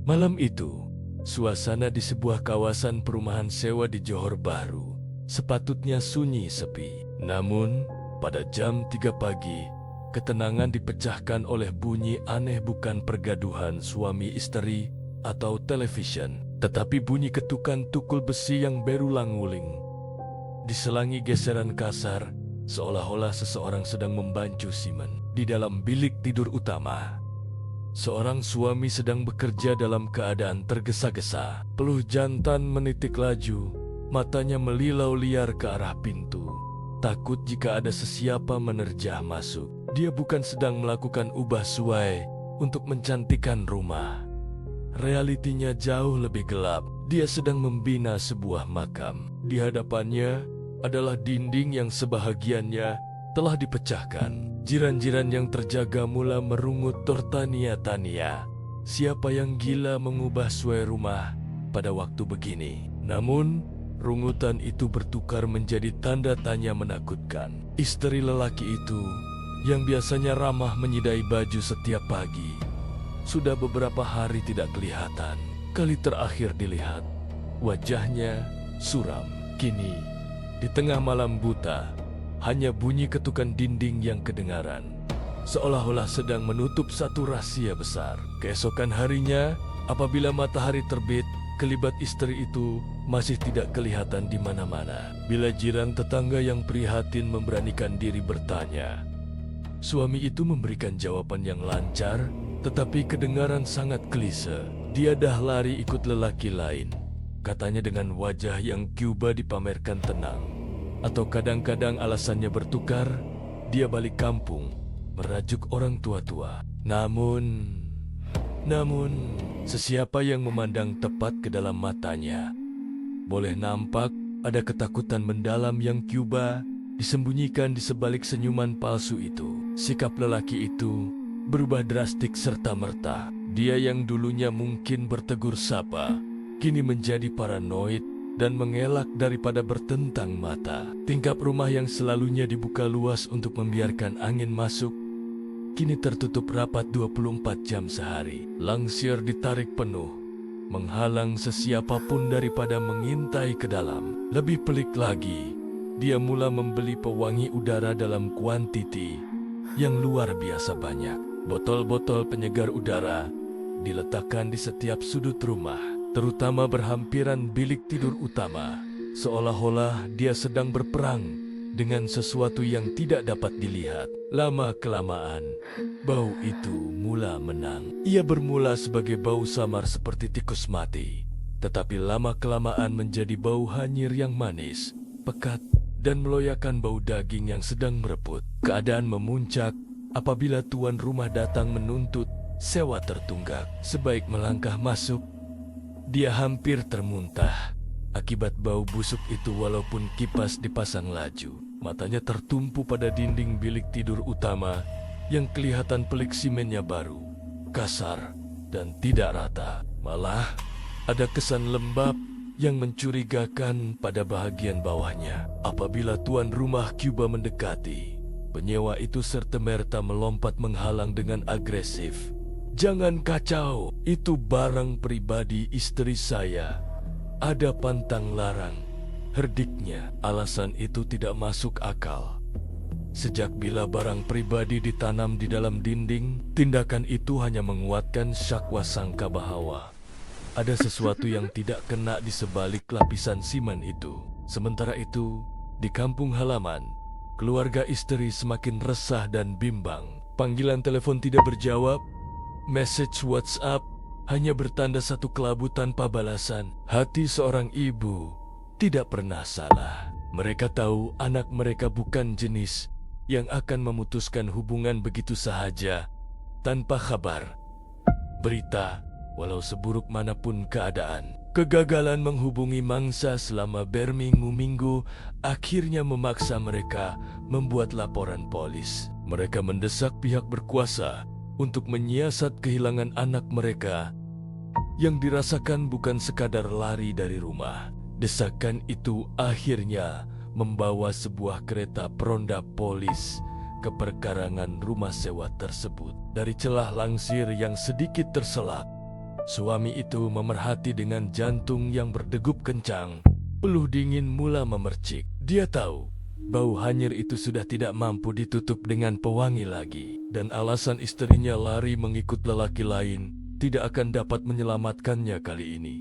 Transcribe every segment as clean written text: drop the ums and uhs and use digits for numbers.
Malam itu, suasana di sebuah kawasan perumahan sewa di Johor Bahru sepatutnya sunyi sepi. Namun, pada jam 3 pagi, ketenangan dipecahkan oleh bunyi aneh, bukan pergaduhan suami istri atau television, tetapi bunyi ketukan tukul besi yang berulang-uling. Diselangi geseran kasar, seolah-olah seseorang sedang membancu simen. Di dalam bilik tidur utama, seorang suami sedang bekerja dalam keadaan tergesa-gesa. Peluh jantan menitik laju, matanya melilau liar ke arah pintu. Takut jika ada sesiapa menerjah masuk. Dia bukan sedang melakukan ubah suai untuk mencantikkan rumah. Realitinya jauh lebih gelap. Dia sedang membina sebuah makam. Di hadapannya adalah dinding yang sebahagiannya telah dipecahkan. Jiran-jiran yang terjaga mula merungut tertania-tania. Siapa yang gila mengubah suai rumah pada waktu begini? Namun, rungutan itu bertukar menjadi tanda tanya menakutkan. Istri lelaki itu, yang biasanya ramah menyidai baju setiap pagi, sudah beberapa hari tidak kelihatan. Kali terakhir dilihat, wajahnya suram. Kini, di tengah malam buta, hanya bunyi ketukan dinding yang kedengaran, seolah-olah sedang menutup satu rahasia besar. Keesokan harinya, apabila matahari terbit, kelibat istri itu masih tidak kelihatan di mana-mana. Bila jiran tetangga yang prihatin memberanikan diri bertanya, suami itu memberikan jawaban yang lancar, tetapi kedengaran sangat klise. Dia dah lari ikut lelaki lain, katanya dengan wajah yang Cuba dipamerkan tenang. Atau kadang-kadang alasannya bertukar, dia balik kampung, merajuk orang tua-tua. Namun, sesiapa yang memandang tepat ke dalam matanya, boleh nampak ada ketakutan mendalam yang Cuba disembunyikan di sebalik senyuman palsu itu. Sikap lelaki itu berubah drastik serta-merta. Dia yang dulunya mungkin bertegur sapa, kini menjadi paranoid dan mengelak daripada bertentang mata. Tingkap rumah yang selalunya dibuka luas untuk membiarkan angin masuk, kini tertutup rapat 24 jam sehari. Langsir ditarik penuh, menghalang sesiapapun daripada mengintai ke dalam. Lebih pelik lagi, dia mula membeli pewangi udara dalam kuantiti yang luar biasa banyak. Botol-botol penyegar udara diletakkan di setiap sudut rumah, terutama berhampiran bilik tidur utama, seolah-olah dia sedang berperang dengan sesuatu yang tidak dapat dilihat. Lama-kelamaan, bau itu mula menang. Ia bermula sebagai bau samar seperti tikus mati, tetapi lama-kelamaan menjadi bau hanyir yang manis, pekat, dan meloyakan bau daging yang sedang mereput. Keadaan memuncak apabila tuan rumah datang menuntut sewa tertunggak. Sebaik melangkah masuk, dia hampir termuntah akibat bau busuk itu. Walaupun kipas dipasang laju, matanya tertumpu pada dinding bilik tidur utama yang kelihatan pelik simennya baru, kasar, dan tidak rata. Malah, ada kesan lembab yang mencurigakan pada bahagian bawahnya. Apabila tuan rumah Cuba mendekati, penyewa itu serta-merta melompat menghalang dengan agresif. "Jangan kacau, itu barang pribadi istri saya. Ada pantang larang," herdiknya. Alasan itu tidak masuk akal. Sejak bila barang pribadi ditanam di dalam dinding, tindakan itu hanya menguatkan syakwa sangka bahwa ada sesuatu yang tidak kena di sebalik lapisan simen itu. Sementara itu, di kampung halaman, keluarga istri semakin resah dan bimbang. Panggilan telepon tidak berjawab, message WhatsApp hanya bertanda satu kelabu tanpa balasan. Hati seorang ibu tidak pernah salah. Mereka tahu anak mereka bukan jenis yang akan memutuskan hubungan begitu sahaja tanpa kabar, berita, walau seburuk manapun keadaan. Kegagalan menghubungi mangsa selama berminggu-minggu akhirnya memaksa mereka membuat laporan polis. Mereka mendesak pihak berkuasa untuk menyiasat kehilangan anak mereka yang dirasakan bukan sekadar lari dari rumah. Desakan itu akhirnya membawa sebuah kereta peronda polis ke perkarangan rumah sewa tersebut. Dari celah langsir yang sedikit terselak, Suami itu memerhati dengan jantung yang berdegup kencang. Peluh dingin mula memercik. Dia tahu bau hanyir itu sudah tidak mampu ditutup dengan pewangi lagi. Dan alasan istrinya lari mengikut lelaki lain tidak akan dapat menyelamatkannya kali ini.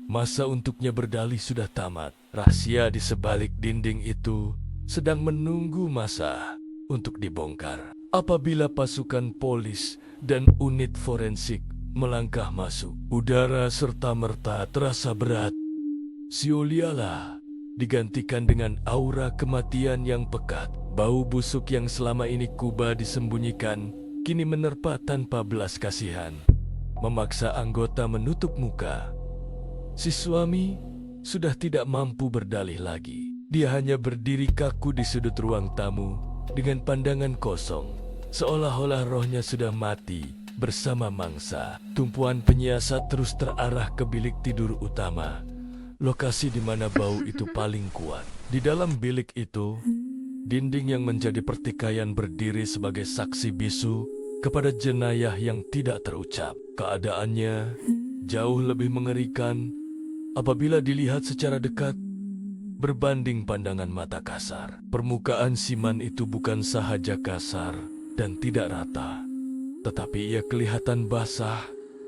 Masa untuknya berdalih sudah tamat. Rahasia di sebalik dinding itu sedang menunggu masa untuk dibongkar. Apabila pasukan polis dan unit forensik melangkah masuk, udara serta-merta terasa berat. Sioliala digantikan dengan aura kematian yang pekat. Bau busuk yang selama ini Kuba disembunyikan kini menerpa tanpa belas kasihan, memaksa anggota menutup muka. Si suami sudah tidak mampu berdalih lagi. Dia hanya berdiri kaku di sudut ruang tamu dengan pandangan kosong, seolah-olah rohnya sudah mati bersama mangsa. Tumpuan penyiasat terus terarah ke bilik tidur utama, lokasi di mana bau itu paling kuat. Di dalam bilik itu, dinding yang menjadi pertikaian berdiri sebagai saksi bisu kepada jenayah yang tidak terucap. Keadaannya jauh lebih mengerikan apabila dilihat secara dekat berbanding pandangan mata kasar. Permukaan siman itu bukan sahaja kasar dan tidak rata, tetapi ia kelihatan basah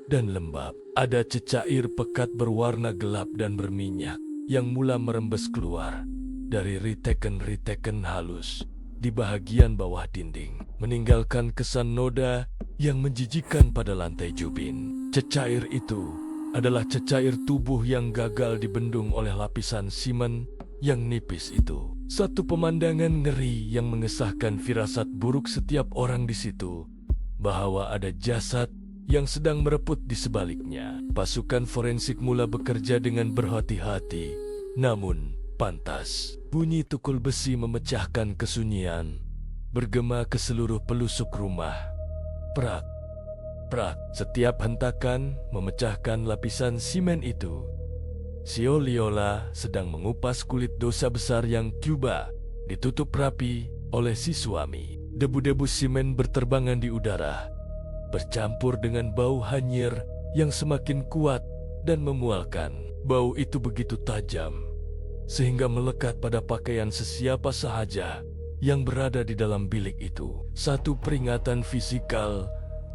dan lembab. Ada cecair pekat berwarna gelap dan berminyak yang mula merembes keluar dari ritekan-ritekan halus di bahagian bawah dinding, meninggalkan kesan noda yang menjijikkan pada lantai jubin. Cecair itu adalah cecair tubuh yang gagal dibendung oleh lapisan simen yang nipis itu. Satu pemandangan ngeri yang mengesahkan firasat buruk setiap orang di situ, bahwa ada jasad yang sedang mereput di sebaliknya. Pasukan forensik mula bekerja dengan berhati-hati, namun pantas. Bunyi tukul besi memecahkan kesunyian, bergema ke seluruh pelusuk rumah. Prak, prak, setiap hentakan memecahkan lapisan simen itu. Sioliola sedang mengupas kulit dosa besar yang Cuba ditutup rapi oleh si suami. Debu-debu simen berterbangan di udara, bercampur dengan bau hanyir yang semakin kuat dan memualkan. Bau itu begitu tajam, sehingga melekat pada pakaian sesiapa sahaja yang berada di dalam bilik itu. Satu peringatan fisikal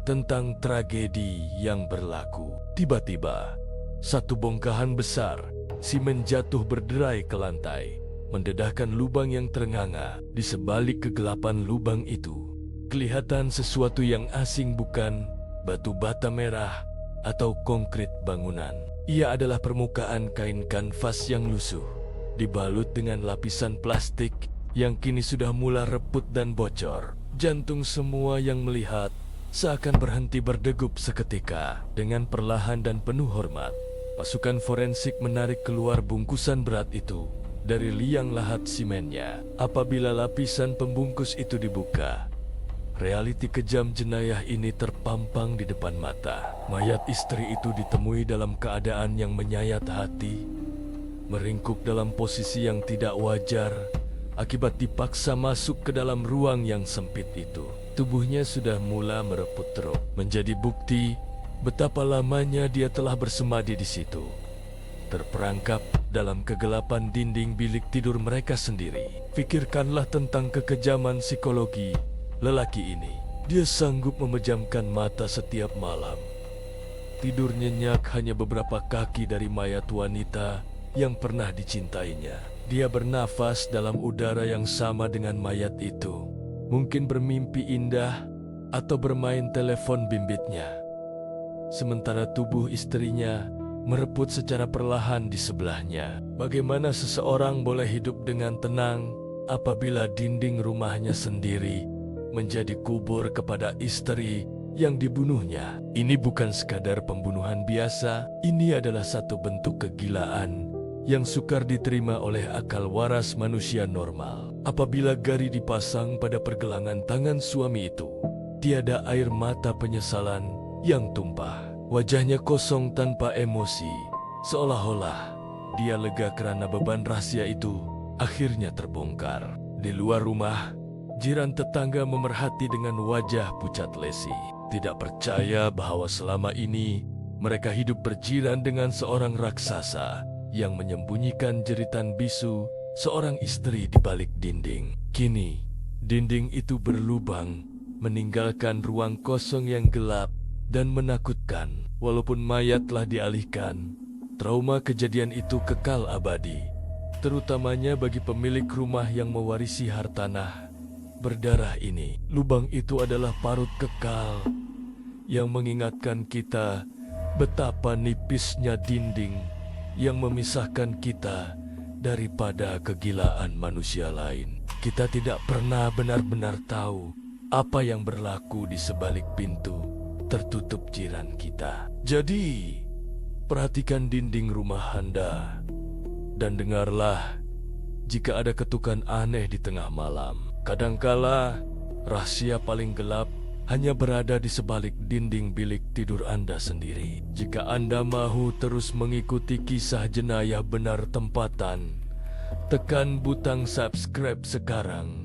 tentang tragedi yang berlaku. Tiba-tiba, satu bongkahan besar simen jatuh berderai ke lantai, mendedahkan lubang yang terenganga. Di sebalik kegelapan lubang itu, kelihatan sesuatu yang asing, bukan batu bata merah atau konkrit bangunan. Ia adalah permukaan kain kanvas yang lusuh, dibalut dengan lapisan plastik yang kini sudah mula reput dan bocor. Jantung semua yang melihat seakan berhenti berdegup seketika. Dengan perlahan dan penuh hormat, pasukan forensik menarik keluar bungkusan berat itu dari liang lahat simennya. Apabila lapisan pembungkus itu dibuka, realiti kejam jenayah ini terpampang di depan mata. Mayat istri itu ditemui dalam keadaan yang menyayat hati, meringkuk dalam posisi yang tidak wajar akibat dipaksa masuk ke dalam ruang yang sempit itu. Tubuhnya sudah mula mereput teruk, menjadi bukti betapa lamanya dia telah bersemadi di situ, terperangkap dalam kegelapan dinding bilik tidur mereka sendiri. Pikirkanlah tentang kekejaman psikologi lelaki ini. Dia sanggup memejamkan mata setiap malam, tidur nyenyak hanya beberapa kaki dari mayat wanita yang pernah dicintainya. Dia bernafas dalam udara yang sama dengan mayat itu, mungkin bermimpi indah atau bermain telepon bimbitnya, sementara tubuh istrinya mereput secara perlahan di sebelahnya. Bagaimana seseorang boleh hidup dengan tenang apabila dinding rumahnya sendiri menjadi kubur kepada istri yang dibunuhnya? Ini bukan sekadar pembunuhan biasa, ini adalah satu bentuk kegilaan yang sukar diterima oleh akal waras manusia normal. Apabila gari dipasang pada pergelangan tangan suami itu, tiada air mata penyesalan yang tumpah. Wajahnya kosong tanpa emosi, seolah-olah dia lega karena beban rahasia itu akhirnya terbongkar. Di luar rumah, jiran tetangga memerhati dengan wajah pucat lesi, tidak percaya bahwa selama ini Mereka hidup berjiran dengan seorang raksasa yang menyembunyikan jeritan bisu seorang istri di balik dinding. Kini, dinding itu berlubang, meninggalkan ruang kosong yang gelap dan menakutkan. Walaupun mayat telah dialihkan, trauma kejadian itu kekal abadi, terutamanya bagi pemilik rumah yang mewarisi hartanah berdarah ini. Lubang itu adalah parut kekal yang mengingatkan kita betapa nipisnya dinding yang memisahkan kita daripada kegilaan manusia lain. Kita tidak pernah benar-benar tahu apa yang berlaku di sebalik pintu tertutup jiran kita. Jadi, perhatikan dinding rumah Anda dan dengarlah jika ada ketukan aneh di tengah malam. Kadangkala, rahasia paling gelap hanya berada di sebalik dinding bilik tidur Anda sendiri. Jika Anda mahu terus mengikuti kisah jenayah benar tempatan, tekan butang subscribe sekarang.